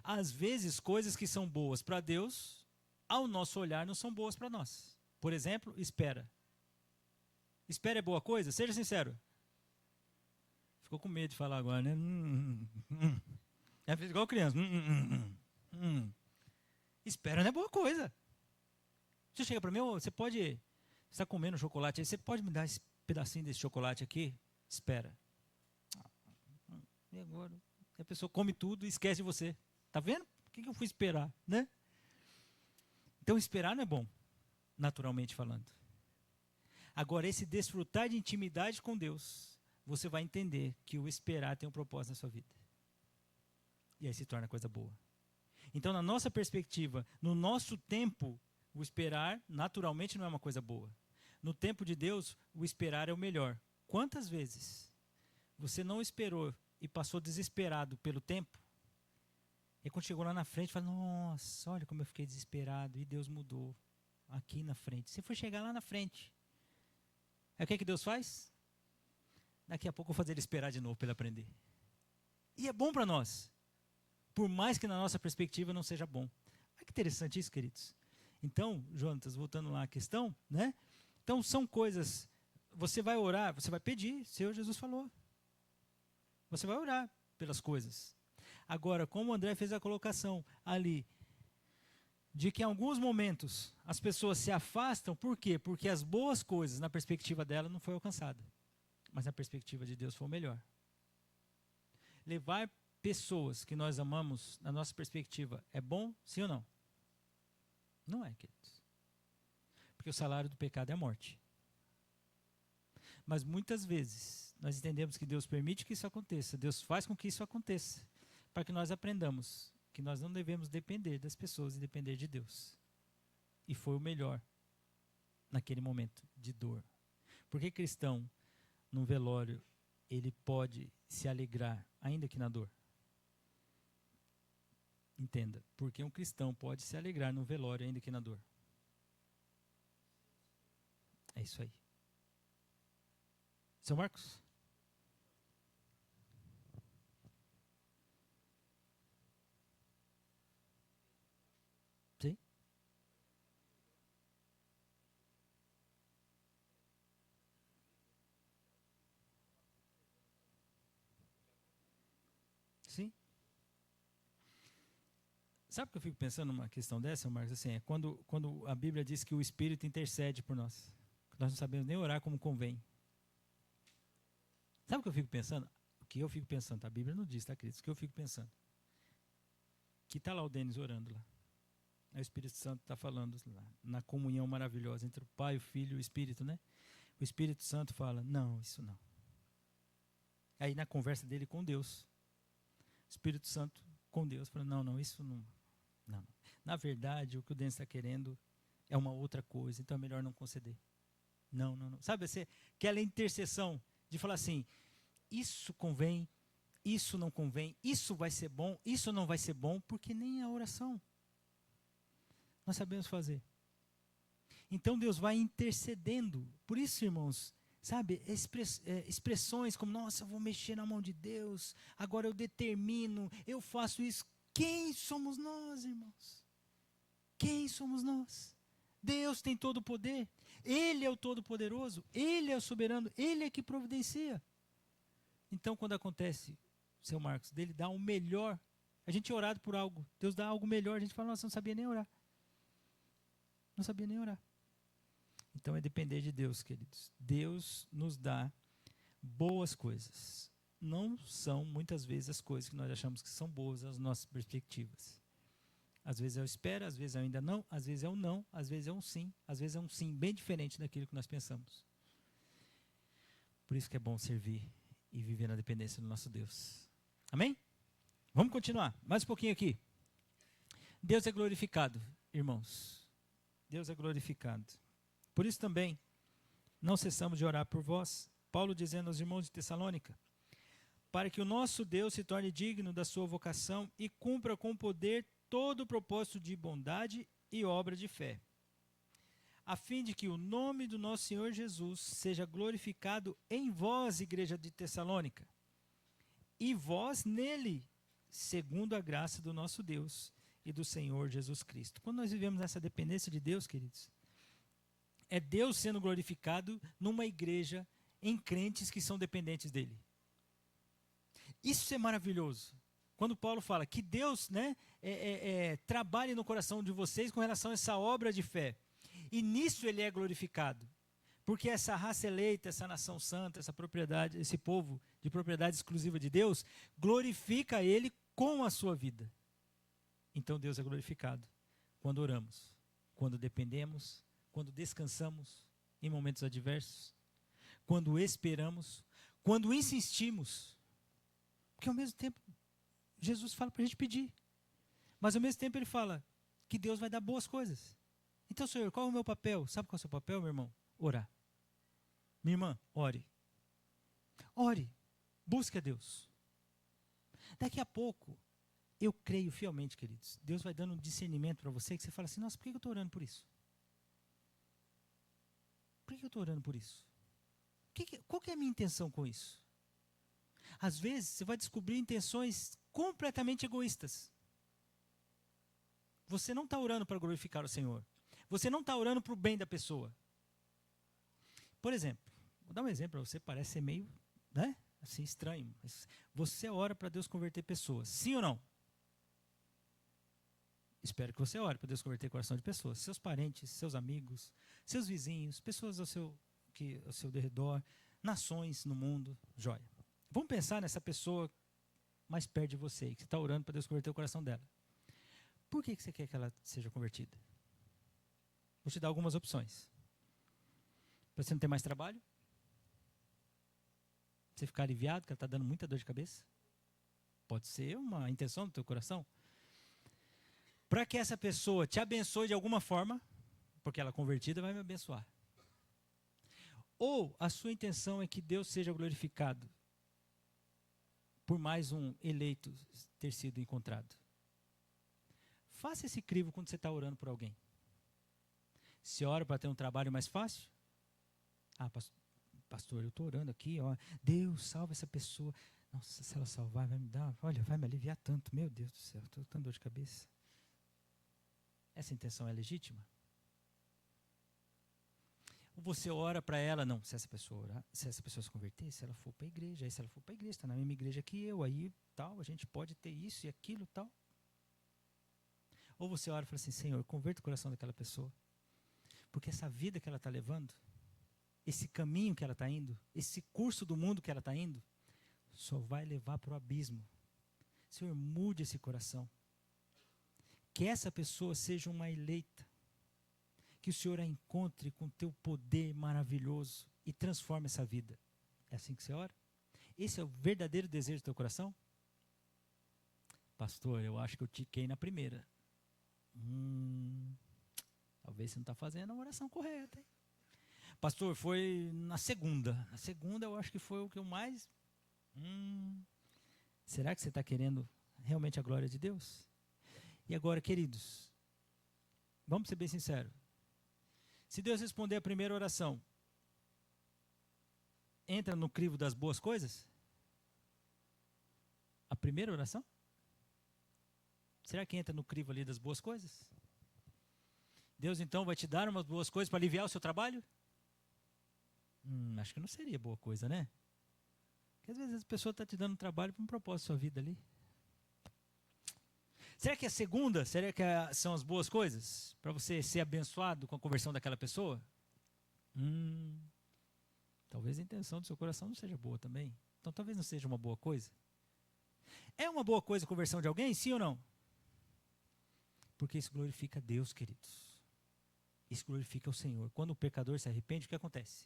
A: Às vezes, coisas que são boas para Deus, ao nosso olhar, não são boas para nós. Por exemplo, espera. Espera é boa coisa? Seja sincero. Ficou com medo de falar agora, né? É igual criança. Espera não é boa coisa. Você chega para mim, você pode... Você está comendo chocolate aí, você pode me dar esse pedacinho desse chocolate aqui? Espera. E agora? A pessoa come tudo e esquece de você. Tá vendo? Por que eu fui esperar, né? Então, esperar não é bom, naturalmente falando. Agora, esse desfrutar de intimidade com Deus, você vai entender que o esperar tem um propósito na sua vida. E aí se torna coisa boa. Então, na nossa perspectiva, no nosso tempo, o esperar naturalmente não é uma coisa boa. No tempo de Deus, o esperar é o melhor. Quantas vezes você não esperou e passou desesperado pelo tempo? E quando chegou lá na frente, fala, nossa, olha como eu fiquei desesperado. E Deus mudou aqui na frente. Você foi chegar lá na frente. Aí o que Deus faz? Daqui a pouco eu vou fazer ele esperar de novo para ele aprender. E é bom para nós. Por mais que na nossa perspectiva não seja bom. Olha que interessante isso, queridos. Então, Jonatas, voltando lá à questão, né? Então são coisas, você vai orar, você vai pedir, o Senhor Jesus falou. Você vai orar pelas coisas. Agora, como o André fez a colocação ali, de que em alguns momentos as pessoas se afastam, por quê? Porque as boas coisas, na perspectiva dela, não foi alcançada. Mas na perspectiva de Deus foi o melhor. Levar pessoas que nós amamos, na nossa perspectiva, é bom, sim ou não? Não é, queridos. Porque o salário do pecado é a morte. Mas muitas vezes, nós entendemos que Deus permite que isso aconteça, Deus faz com que isso aconteça, para que nós aprendamos que nós não devemos depender das pessoas e depender de Deus. E foi o melhor naquele momento de dor. Porque cristão, num velório, ele pode se alegrar, ainda que na dor. Entenda, porque um cristão pode se alegrar no velório, ainda que na dor. É isso aí. Seu Marcos? Sim? Sim. Sabe o que eu fico pensando numa questão dessa, Marcos? Assim, é quando a Bíblia diz que o Espírito intercede por nós. Nós não sabemos nem orar como convém. Sabe o que eu fico pensando? O que eu fico pensando? A Bíblia não diz, tá, queridos? O que eu fico pensando? Que está lá o Denis orando lá. Aí o Espírito Santo está falando lá, na comunhão maravilhosa entre o Pai, o Filho e o Espírito, né? O Espírito Santo fala, não, isso não. Aí na conversa dele com Deus, o Espírito Santo com Deus fala, não, isso não. Não. Na verdade, o que o Denis está querendo é uma outra coisa, então é melhor não conceder. Não. Sabe, aquela intercessão de falar assim, isso convém, isso não convém, isso vai ser bom, isso não vai ser bom, porque nem a oração nós sabemos fazer. Então Deus vai intercedendo. Por isso, irmãos, Sabe, expressões como, nossa, eu vou mexer na mão de Deus, agora eu determino, eu faço isso. Quem somos nós, irmãos? Quem somos nós? Deus tem todo o poder, Ele é o Todo-Poderoso, Ele é o soberano, Ele é que providencia. Então, quando acontece, seu Marcos, dele dá o melhor, a gente é orado por algo, Deus dá algo melhor, a gente fala, nossa, não sabia nem orar. Não sabia nem orar. Então é depender de Deus, queridos. Deus nos dá boas coisas. Não são, muitas vezes, as coisas que nós achamos que são boas, as nossas perspectivas. Às vezes é o espera, às vezes é o ainda não, às vezes é um não, às vezes é um sim, às vezes é um sim bem diferente daquilo que nós pensamos. Por isso que é bom servir e viver na dependência do nosso Deus. Amém? Vamos continuar. Mais um pouquinho aqui. Deus é glorificado, irmãos. Deus é glorificado. Por isso também, não cessamos de orar por vós. Paulo dizendo aos irmãos de Tessalônica, para que o nosso Deus se torne digno da sua vocação e cumpra com poder todo o propósito de bondade e obra de fé, a fim de que o nome do nosso Senhor Jesus seja glorificado em vós, igreja de Tessalônica, e vós nele, segundo a graça do nosso Deus e do Senhor Jesus Cristo. Quando nós vivemos nessa dependência de Deus, queridos, é Deus sendo glorificado numa igreja em crentes que são dependentes dele. Isso é maravilhoso. Quando Paulo fala que Deus, né, trabalhe no coração de vocês com relação a essa obra de fé. E nisso ele é glorificado. Porque essa raça eleita, essa nação santa, essa propriedade, esse povo de propriedade exclusiva de Deus, glorifica ele com a sua vida. Então Deus é glorificado quando oramos, quando dependemos, quando descansamos em momentos adversos, quando esperamos, quando insistimos. Porque ao mesmo tempo, Jesus fala para a gente pedir. Mas ao mesmo tempo ele fala que Deus vai dar boas coisas. Então, Senhor, qual é o meu papel? Sabe qual é o seu papel, meu irmão? Orar. Minha irmã, ore. Ore. Busque a Deus. Daqui a pouco, eu creio fielmente, queridos, Deus vai dando um discernimento para você que você fala assim, nossa, por que eu estou orando por isso? Por que eu estou orando por isso? Qual que é a minha intenção com isso? Às vezes, você vai descobrir intenções completamente egoístas. Você não está orando para glorificar o Senhor. Você não está orando para o bem da pessoa. Por exemplo, vou dar um exemplo para você, parece ser meio, né, assim, estranho. Mas você ora para Deus converter pessoas, sim ou não? Espero que você ore para Deus converter o coração de pessoas. Seus parentes, seus amigos, seus vizinhos, pessoas ao seu redor, nações no mundo, joia. Vamos pensar nessa pessoa mais perto de você, que você está orando para Deus converter o coração dela. Por que você quer que ela seja convertida? Vou te dar algumas opções. Para você não ter mais trabalho? Você ficar aliviado, que ela está dando muita dor de cabeça? Pode ser uma intenção do teu coração. Para que essa pessoa te abençoe de alguma forma, porque ela convertida vai me abençoar. Ou a sua intenção é que Deus seja glorificado por mais um eleito ter sido encontrado. Faça esse crivo quando você está orando por alguém. Se ora para ter um trabalho mais fácil? Ah, pastor, eu estou orando aqui, ó, Deus salva essa pessoa. Nossa, se ela salvar, vai me dar, olha, vai me aliviar tanto. Meu Deus do céu, estou com dor de cabeça. Essa intenção é legítima? Ou você ora para ela, não, se essa pessoa orar, se essa pessoa se converter, se ela for para a igreja, aí se ela for para a igreja, está na mesma igreja que eu, aí tal, a gente pode ter isso e aquilo tal. Ou você ora e fala assim, Senhor, converta o coração daquela pessoa. Porque essa vida que ela está levando, esse caminho que ela está indo, esse curso do mundo que ela está indo, só vai levar para o abismo. Senhor, mude esse coração. Que essa pessoa seja uma eleita. Que o Senhor a encontre com teu poder maravilhoso e transforme essa vida. É assim que você ora? Esse é o verdadeiro desejo do teu coração? Pastor, eu acho que eu tiquei na primeira. Talvez você não está fazendo a oração correta, hein? Pastor, foi na segunda. Na segunda eu acho que foi o que eu mais... Será que você está querendo realmente a glória de Deus? E agora, queridos, vamos ser bem sinceros. Se Deus responder a primeira oração, entra no crivo das boas coisas? A primeira oração? Será que entra no crivo ali das boas coisas? Deus então vai te dar umas boas coisas para aliviar o seu trabalho? Acho que não seria boa coisa, né? Porque às vezes a pessoa está te dando trabalho para um propósito da sua vida ali. Será que a segunda, são as boas coisas? Para você ser abençoado com a conversão daquela pessoa? Talvez a intenção do seu coração não seja boa também. Então talvez não seja uma boa coisa. É uma boa coisa a conversão de alguém, sim ou não? Porque isso glorifica a Deus, queridos. Isso glorifica o Senhor. Quando o pecador se arrepende, o que acontece?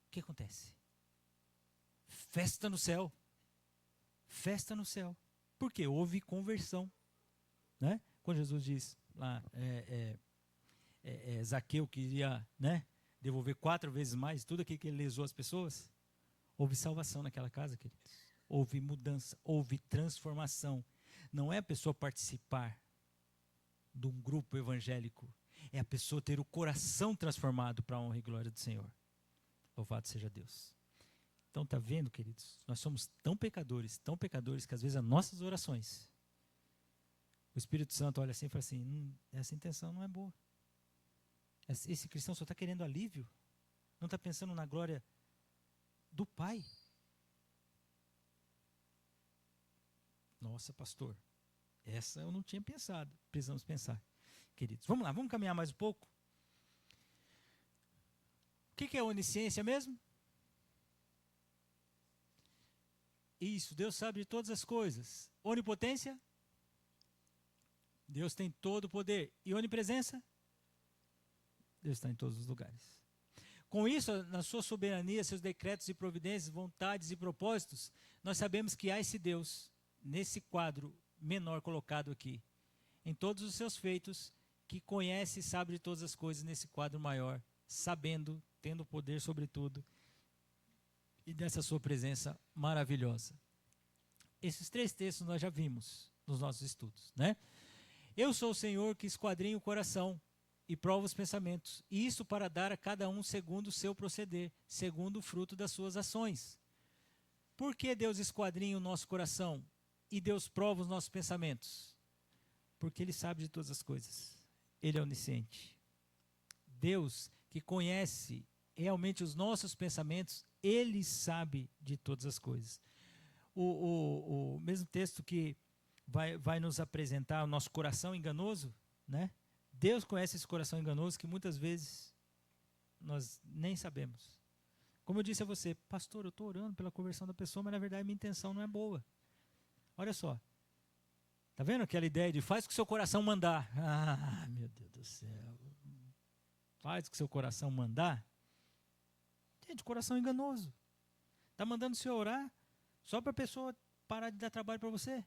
A: O que acontece? Festa no céu. Festa no céu. Porque houve conversão. Né? Quando Jesus diz lá, Zaqueu queria, né, devolver 4 vezes mais tudo aquilo que ele lesou as pessoas, houve salvação naquela casa, queridos. Houve mudança, houve transformação. Não é a pessoa participar de um grupo evangélico, é a pessoa ter o coração transformado para a honra e glória do Senhor. Louvado seja Deus. Então, está vendo, queridos? Nós somos tão pecadores que às vezes as nossas orações, o Espírito Santo olha assim e fala assim, essa intenção não é boa. Esse cristão só está querendo alívio, não está pensando na glória do Pai. Nossa, pastor, essa eu não tinha pensado. Precisamos pensar, queridos. Vamos lá, vamos caminhar mais um pouco. O que é onisciência mesmo? Isso, Deus sabe de todas as coisas. Onipotência? Deus tem todo o poder. E onipresença? Deus está em todos os lugares. Com isso, na sua soberania, seus decretos e providências, vontades e propósitos, nós sabemos que há esse Deus, nesse quadro menor colocado aqui, em todos os seus feitos, que conhece e sabe de todas as coisas nesse quadro maior, sabendo, tendo poder sobre tudo, e dessa sua presença maravilhosa. Esses 3 textos nós já vimos nos nossos estudos, né? Eu sou o Senhor que esquadrinho o coração e prova os pensamentos, e isso para dar a cada um segundo o seu proceder, segundo o fruto das suas ações. Por que Deus esquadrinha o nosso coração e Deus prova os nossos pensamentos? Porque Ele sabe de todas as coisas. Ele é onisciente. Deus, que conhece realmente os nossos pensamentos, Ele sabe de todas as coisas. O mesmo texto que vai nos apresentar o nosso coração enganoso, né? Deus conhece esse coração enganoso que muitas vezes nós nem sabemos. Como eu disse a você, pastor, eu estou orando pela conversão da pessoa, mas na verdade minha intenção não é boa. Olha só. Está vendo aquela ideia de faz o que seu coração mandar? Ah, meu Deus do céu. Faz o que seu coração mandar? Gente, coração enganoso. Está mandando você orar só para a pessoa parar de dar trabalho para você?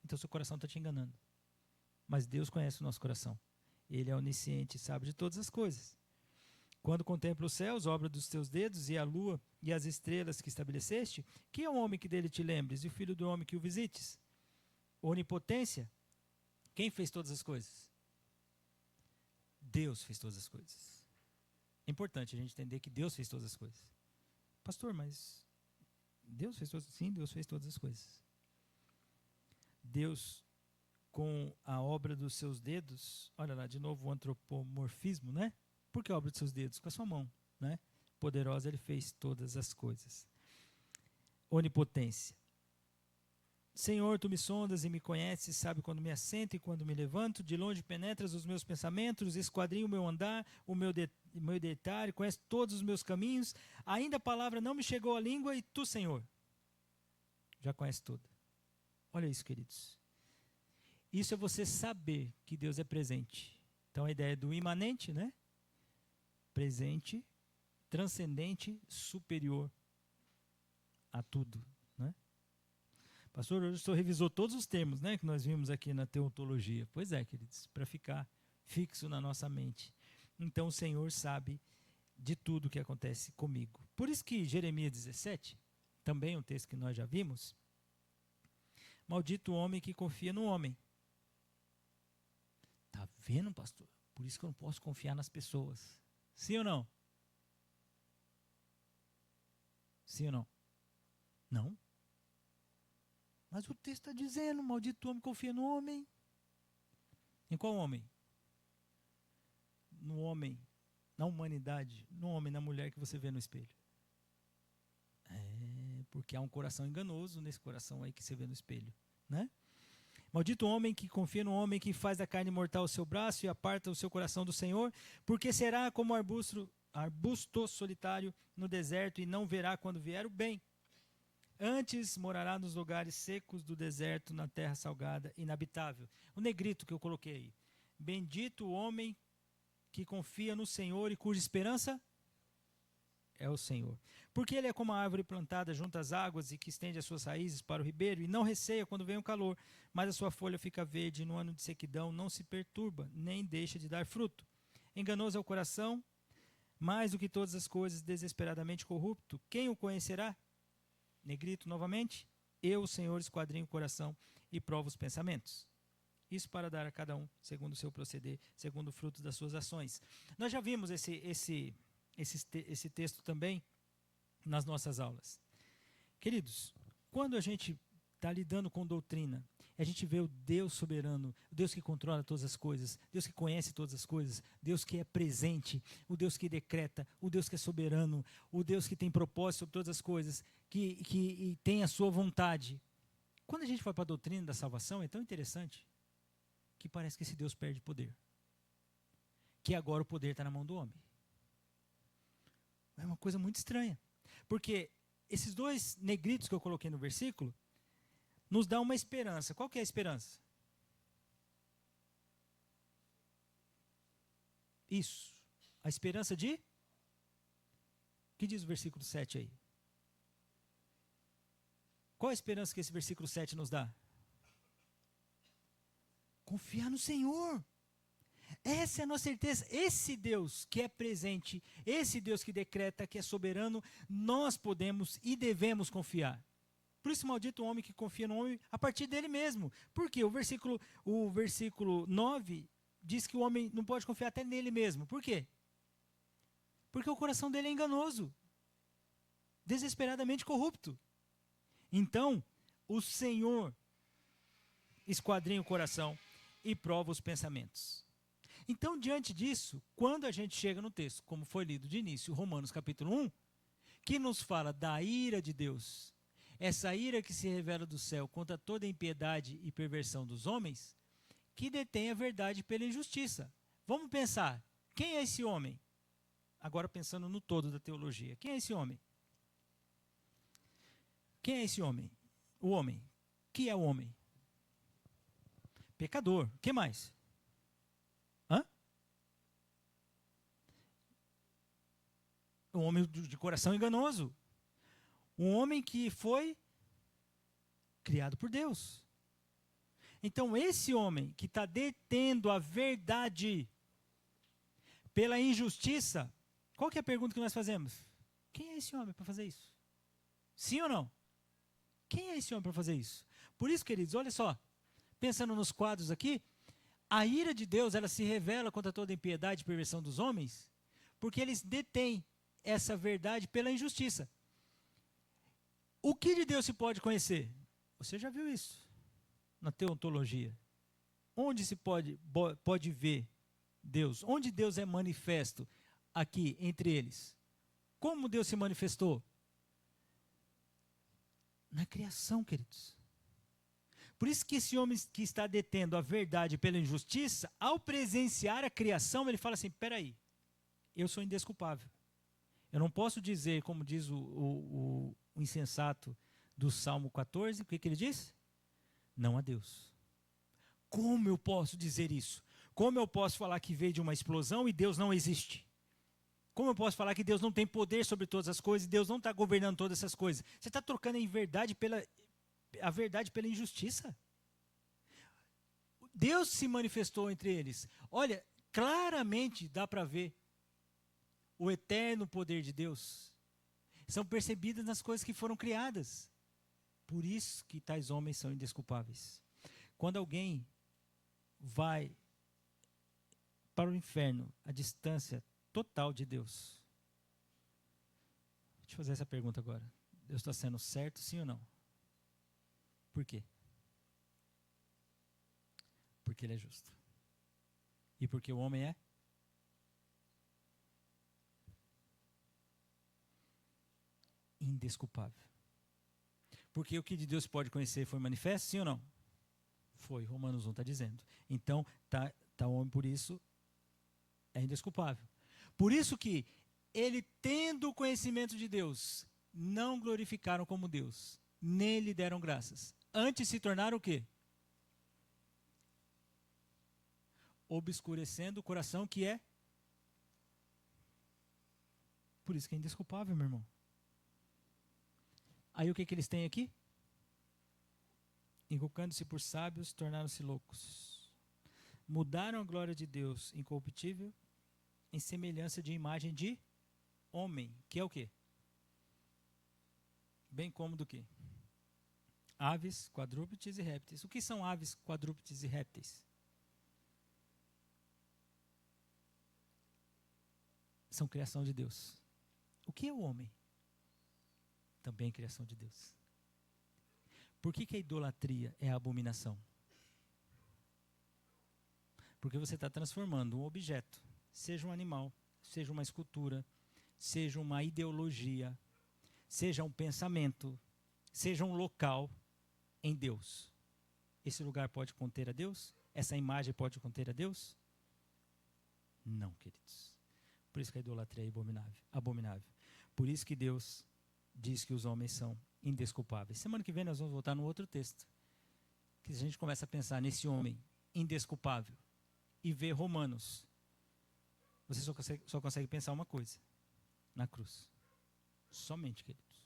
A: Então seu coração está te enganando. Mas Deus conhece o nosso coração. Ele é onisciente, sabe de todas as coisas. Quando contempla os céus, obra dos teus dedos, e a lua e as estrelas que estabeleceste, que é o homem que dele te lembres, e o filho do homem que o visites? Onipotência, quem fez todas as coisas? Deus fez todas as coisas. É importante a gente entender que Deus fez todas as coisas. Pastor, mas Deus fez todas? Sim, Deus fez todas as coisas. Deus, com a obra dos seus dedos, olha lá, de novo o antropomorfismo, né? Por que a obra dos seus dedos? Com a sua mão, né? Poderosa, Ele fez todas as coisas. Onipotência. Senhor, Tu me sondas e me conheces, sabe quando me assento e quando me levanto, de longe penetras os meus pensamentos, esquadrinha o meu andar, o meu deitar, e conhece todos os meus caminhos. Ainda a palavra não me chegou à língua e Tu, Senhor, já conhece tudo. Olha isso, queridos. Isso é você saber que Deus é presente. Então a ideia do imanente, né? Presente, transcendente, superior a tudo, né? Pastor, hoje o senhor revisou todos os termos, né, que nós vimos aqui na teontologia. Pois é, queridos, para ficar fixo na nossa mente. Então o Senhor sabe de tudo que acontece comigo. Por isso que Jeremias 17, também um texto que nós já vimos, maldito o homem que confia no homem. Tá vendo, pastor? Por isso que eu não posso confiar nas pessoas. Sim ou não? Sim ou não? Não. Mas o texto está dizendo, maldito homem confia no homem. Em qual homem? No homem, na humanidade, no homem, na mulher que você vê no espelho. Porque há um coração enganoso nesse coração aí que você vê no espelho, né? Maldito homem que confia no homem que faz da carne mortal o seu braço e aparta o seu coração do Senhor, porque será como arbusto solitário no deserto e não verá quando vier o bem. Antes morará nos lugares secos do deserto, na terra salgada, inabitável. O negrito que eu coloquei aí. Bendito o homem que confia no Senhor e cuja esperança é o Senhor. Porque ele é como a árvore plantada junto às águas e que estende as suas raízes para o ribeiro e não receia quando vem o calor, mas a sua folha fica verde e no ano de sequidão não se perturba, nem deixa de dar fruto. Enganoso é o coração, mais do que todas as coisas, desesperadamente corrupto. Quem o conhecerá? Negrito novamente. Eu, o Senhor, esquadrinho o coração e provo os pensamentos. Isso para dar a cada um, segundo o seu proceder, segundo o fruto das suas ações. Nós já vimos esse texto também nas nossas aulas. Queridos, quando a gente está lidando com doutrina, a gente vê o Deus soberano, o Deus que controla todas as coisas, Deus que conhece todas as coisas, Deus que é presente, o Deus que decreta, o Deus que é soberano, o Deus que tem propósito sobre todas as coisas, que tem a sua vontade. Quando a gente vai para a doutrina da salvação, é tão interessante que parece que esse Deus perde poder. Que agora o poder está na mão do homem. É uma coisa muito estranha. Porque esses dois negritos que eu coloquei no versículo nos dá uma esperança. Qual que é a esperança? Isso. A esperança de? O que diz o versículo 7 aí? Qual a esperança que esse versículo 7 nos dá? Confiar no Senhor. Essa é a nossa certeza. Esse Deus que é presente, esse Deus que decreta, que é soberano, nós podemos e devemos confiar. Por isso, maldito o homem que confia no homem a partir dele mesmo. Por quê? O versículo 9 diz que o homem não pode confiar até nele mesmo. Por quê? Porque o coração dele é enganoso, desesperadamente corrupto. Então, o Senhor esquadrinha o coração e prova os pensamentos. Então, diante disso, quando a gente chega no texto, como foi lido de início, Romanos capítulo 1, que nos fala da ira de Deus, essa ira que se revela do céu contra toda a impiedade e perversão dos homens, que detém a verdade pela injustiça. Vamos pensar, quem é esse homem? Agora pensando no todo da teologia, quem é esse homem? Quem é esse homem? O homem. Que é o homem? Pecador. O que mais? Um homem de coração enganoso. Um homem que foi criado por Deus. Então, esse homem que está detendo a verdade pela injustiça, qual que é a pergunta que nós fazemos? Quem é esse homem para fazer isso? Sim ou não? Quem é esse homem para fazer isso? Por isso, queridos, olha só, pensando nos quadros aqui, a ira de Deus, ela se revela contra toda a impiedade e perversão dos homens, porque eles detêm essa verdade pela injustiça. O que de Deus se pode conhecer? Você já viu isso na teontologia. Onde se pode ver Deus? Onde Deus é manifesto aqui entre eles? Como Deus se manifestou? Na criação, queridos. Por isso que esse homem que está detendo a verdade pela injustiça, ao presenciar a criação, ele fala assim, peraí, eu sou indesculpável. Eu não posso dizer, como diz o insensato do Salmo 14, o que ele diz? Não a Deus. Como eu posso dizer isso? Como eu posso falar que veio de uma explosão e Deus não existe? Como eu posso falar que Deus não tem poder sobre todas as coisas e Deus não está governando todas essas coisas? Você está trocando a verdade pela injustiça? Deus se manifestou entre eles. Olha, claramente dá para ver o eterno poder de Deus. São percebidas nas coisas que foram criadas. Por isso que tais homens são indesculpáveis. Quando alguém vai para o inferno, a distância total de Deus. Deixa eu fazer essa pergunta agora. Deus está sendo certo, sim ou não? Por quê? Porque Ele é justo. E porque o homem é indesculpável. Porque o que de Deus pode conhecer foi manifesto, sim ou não? Foi, Romanos 1 está dizendo. Então, tá o homem, por isso, é indesculpável. Por isso que ele, tendo o conhecimento de Deus, não glorificaram como Deus, nem lhe deram graças. Antes se tornaram o quê? Obscurecendo o coração, que é. Por isso que é indesculpável, meu irmão. Aí o que eles têm aqui? Inculcando-se por sábios, tornaram-se loucos. Mudaram a glória de Deus incorruptível em semelhança de imagem de homem, que é o quê? Bem como do quê? Aves, quadrúpedes e répteis. O que são aves, quadrúpedes e répteis? São criação de Deus. O que é o homem? Também é criação de Deus. Por que a idolatria é a abominação? Porque você está transformando um objeto, seja um animal, seja uma escultura, seja uma ideologia, seja um pensamento, seja um local, em Deus. Esse lugar pode conter a Deus? Essa imagem pode conter a Deus? Não, queridos. Por isso que a idolatria é abominável. Por isso que Deus diz que os homens são indesculpáveis. Semana que vem nós vamos voltar no outro texto. Que se a gente começa a pensar nesse homem indesculpável e ver Romanos, você só consegue pensar uma coisa: na cruz. Somente, queridos.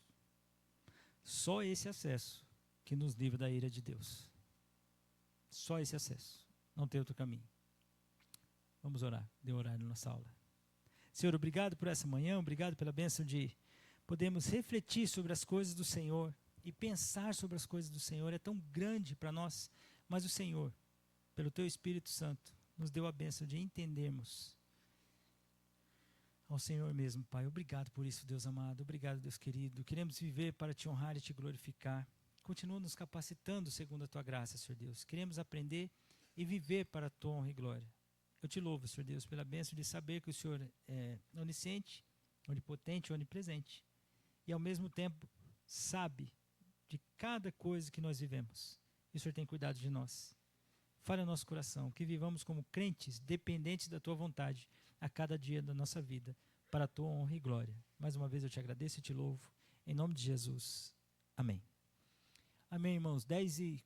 A: Só esse acesso que nos livra da ira de Deus. Só esse acesso. Não tem outro caminho. Vamos orar. Deu horário na nossa aula. Senhor, obrigado por essa manhã, obrigado pela bênção de podermos refletir sobre as coisas do Senhor e pensar sobre as coisas do Senhor. É tão grande para nós, mas o Senhor, pelo Teu Espírito Santo, nos deu a bênção de entendermos ao Senhor mesmo, Pai. Obrigado por isso, Deus amado. Obrigado, Deus querido. Queremos viver para Te honrar e Te glorificar. Continua nos capacitando segundo a Tua graça, Senhor Deus. Queremos aprender e viver para a Tua honra e glória. Eu Te louvo, Senhor Deus, pela bênção de saber que o Senhor é onisciente, onipotente, onipresente. E ao mesmo tempo sabe de cada coisa que nós vivemos. E o Senhor tem cuidado de nós. Fale ao nosso coração, que vivamos como crentes, dependentes da Tua vontade, a cada dia da nossa vida, para a Tua honra e glória. Mais uma vez eu Te agradeço e Te louvo, em nome de Jesus. Amém. Amém, irmãos. 10h